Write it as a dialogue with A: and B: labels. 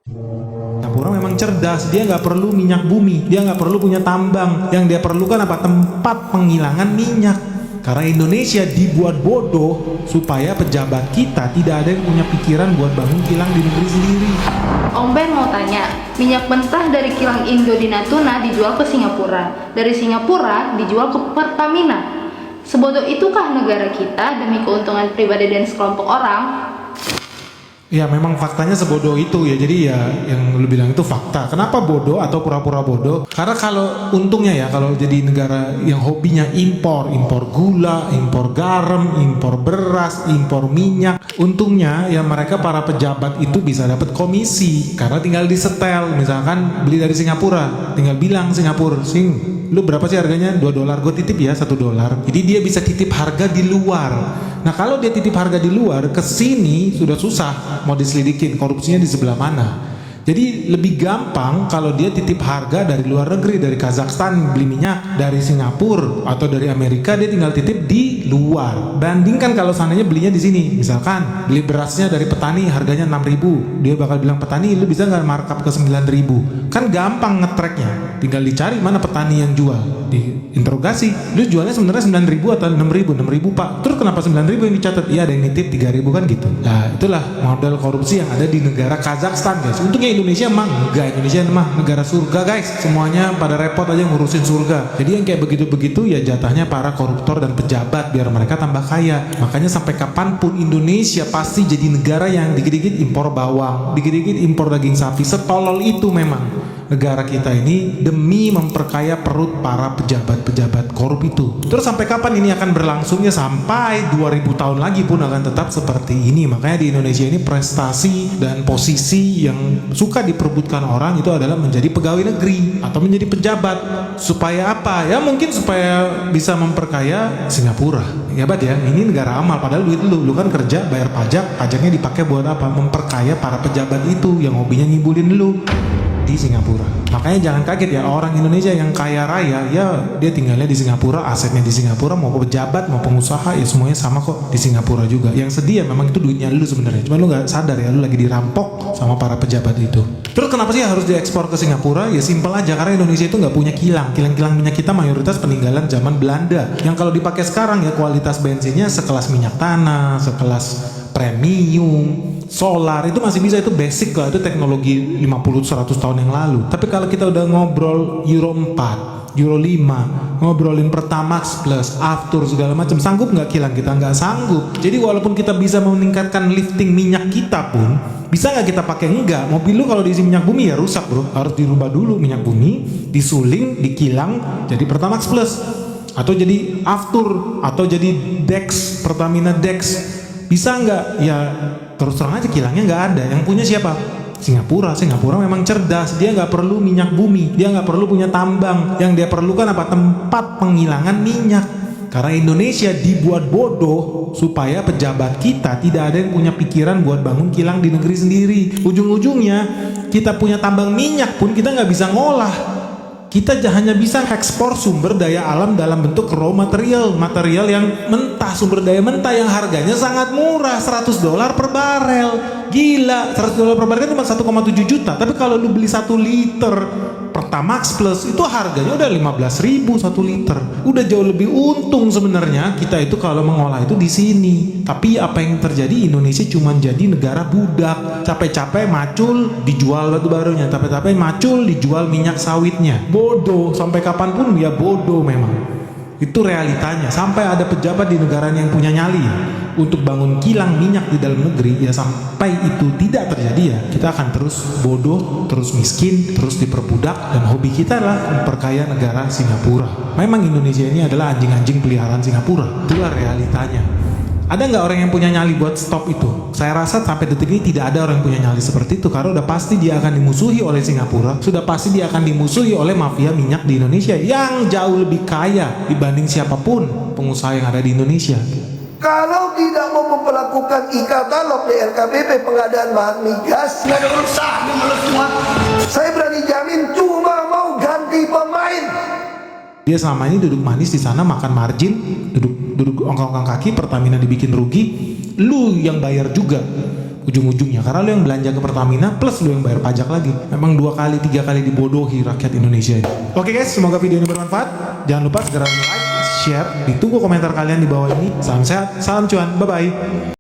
A: Singapura memang cerdas, dia nggak perlu minyak bumi, dia nggak perlu punya tambang. Yang dia perlukan apa? Tempat penghilangan minyak. Karena Indonesia dibuat bodoh supaya pejabat kita tidak ada yang punya pikiran buat bangun kilang di negeri sendiri.
B: Om Ben mau tanya, minyak mentah dari kilang Indo di Natuna dijual ke Singapura, dari Singapura dijual ke Pertamina. Sebodoh itukah negara kita demi keuntungan pribadi dan sekelompok orang?
A: Ya memang faktanya sebodoh itu ya, jadi ya yang lu bilang itu fakta. Kenapa bodoh atau pura-pura bodoh? Karena kalau untungnya ya, kalau jadi negara yang hobinya impor gula, impor garam, impor beras, impor minyak, untungnya ya mereka para pejabat itu bisa dapat komisi karena tinggal disetel. Misalkan beli dari Singapura, tinggal bilang Singapura, lu berapa sih harganya? $2, gue titip ya $1. Jadi dia bisa titip harga di luar. Nah kalau dia titip harga di luar, ke sini sudah susah mau diselidikin korupsinya di sebelah mana. Jadi lebih gampang kalau dia titip harga dari luar negeri, dari Kazakhstan beli minyak, dari Singapura atau dari Amerika, dia tinggal titip di luar. Bandingkan kalau seandainya belinya di sini, misalkan beli berasnya dari petani harganya 6.000, dia bakal bilang petani lu bisa nggak markup ke 9.000? Kan gampang nge-tracknya, tinggal dicari mana petani yang jual, diinterogasi, lu jualnya sebenarnya 9.000 atau 6.000? 6.000 pak, terus kenapa 9.000 yang dicatat? Iya ada yang nitip 3.000 kan gitu. Nah itulah model korupsi yang ada di negara Kazakhstan guys. Untungnya Indonesia emang enggak, Indonesia emang negara surga guys, semuanya pada repot aja ngurusin surga. Jadi yang kayak begitu-begitu ya jatahnya para koruptor dan pejabat biar mereka tambah kaya. Makanya sampai kapanpun Indonesia pasti jadi negara yang dikit-dikit impor bawang, dikit-dikit impor daging sapi. Setolol itu memang negara kita ini demi memperkaya perut para pejabat-pejabat korup itu. Terus sampai kapan ini akan berlangsungnya? Sampai 2000 tahun lagi pun akan tetap seperti ini. Makanya di Indonesia ini prestasi dan posisi yang suka diperebutkan orang itu adalah menjadi pegawai negeri atau menjadi pejabat. Supaya apa? Ya mungkin supaya bisa memperkaya Singapura. Ya bat ya, ini negara amal padahal duit lu kan kerja bayar pajak, pajaknya dipakai buat apa? Memperkaya para pejabat itu yang hobinya nyibulin lu di Singapura. Makanya jangan kaget ya orang Indonesia yang kaya raya ya dia tinggalnya di Singapura, asetnya di Singapura, mau pejabat mau pengusaha ya semuanya sama kok di Singapura juga. Yang sedih ya memang itu duitnya lu sebenarnya, cuma lu nggak sadar ya lu lagi dirampok sama para pejabat itu. Terus kenapa sih harus diekspor ke Singapura? Ya simpel aja, karena Indonesia itu nggak punya kilang minyak kita mayoritas peninggalan zaman Belanda yang kalau dipakai sekarang ya kualitas bensinnya sekelas minyak tanah, sekelas premium, solar itu masih bisa, itu basic lah, itu teknologi 50-100 tahun yang lalu. Tapi kalau kita udah ngobrol Euro 4, Euro 5, ngobrolin Pertamax Plus, Aftur segala macam, sanggup nggak kilang kita? Nggak sanggup. Jadi walaupun kita bisa meningkatkan lifting minyak kita pun, bisa nggak kita pakai? Enggak. Mobil lu kalau diisi minyak bumi ya rusak bro, harus dirubah dulu minyak bumi, disuling, dikilang jadi Pertamax Plus, atau jadi Aftur, atau jadi Dex, Pertamina Dex. Bisa nggak? Ya terus terang aja kilangnya nggak ada. Yang punya siapa? Singapura. Singapura memang cerdas, dia nggak perlu minyak bumi, dia nggak perlu punya tambang. Yang dia perlukan apa? Tempat penghilangan minyak. Karena Indonesia dibuat bodoh supaya pejabat kita tidak ada yang punya pikiran buat bangun kilang di negeri sendiri. Ujung-ujungnya kita punya tambang minyak pun kita nggak bisa ngolah. Kita hanya bisa ekspor sumber daya alam dalam bentuk raw material yang mentah, sumber daya mentah yang harganya sangat murah, $100 per barel. Gila, $100 per barel kan cuma 1,7 juta. Tapi kalau lu beli 1 liter Pertamax Plus itu harganya udah 15.000 1 liter. Udah jauh lebih untung sebenarnya kita itu kalau mengolah itu di sini. Tapi apa yang terjadi, Indonesia cuma jadi negara budak. Capek-capek macul dijual batu barunya, capek-capek macul dijual minyak sawitnya. Bodoh, sampai kapanpun ya bodoh memang. Itu realitanya. Sampai ada pejabat di negara yang punya nyali untuk bangun kilang minyak di dalam negeri, ya sampai itu tidak terjadi ya kita akan terus bodoh, terus miskin, terus diperbudak, dan hobi kita adalah memperkaya negara Singapura. Memang Indonesia ini adalah anjing-anjing peliharaan Singapura. Itulah realitanya. Ada nggak orang yang punya nyali buat stop itu? Saya rasa sampai detik ini tidak ada orang yang punya nyali seperti itu, karena udah pasti dia akan dimusuhi oleh Singapura, sudah pasti dia akan dimusuhi oleh mafia minyak di Indonesia yang jauh lebih kaya dibanding siapapun pengusaha yang ada di Indonesia.
C: Kalau tidak mau memperlakukan e-katalog di LKBP pengadaan bahan migas, nggak ada urusan semua. Saya berani jamin cuma mau ganti pemain.
A: Dia selama ini duduk manis di sana, makan margin, duduk ongkang-ongkang kaki, Pertamina dibikin rugi, lu yang bayar juga. ujung-ujungnya, karena lu yang belanja ke Pertamina plus lu yang bayar pajak lagi. Memang 2 kali 3 kali dibodohi rakyat Indonesia ini. Oke guys, semoga video ini bermanfaat. Jangan lupa segera like, share, ditunggu komentar kalian di bawah ini. Salam sehat, salam cuan, bye bye.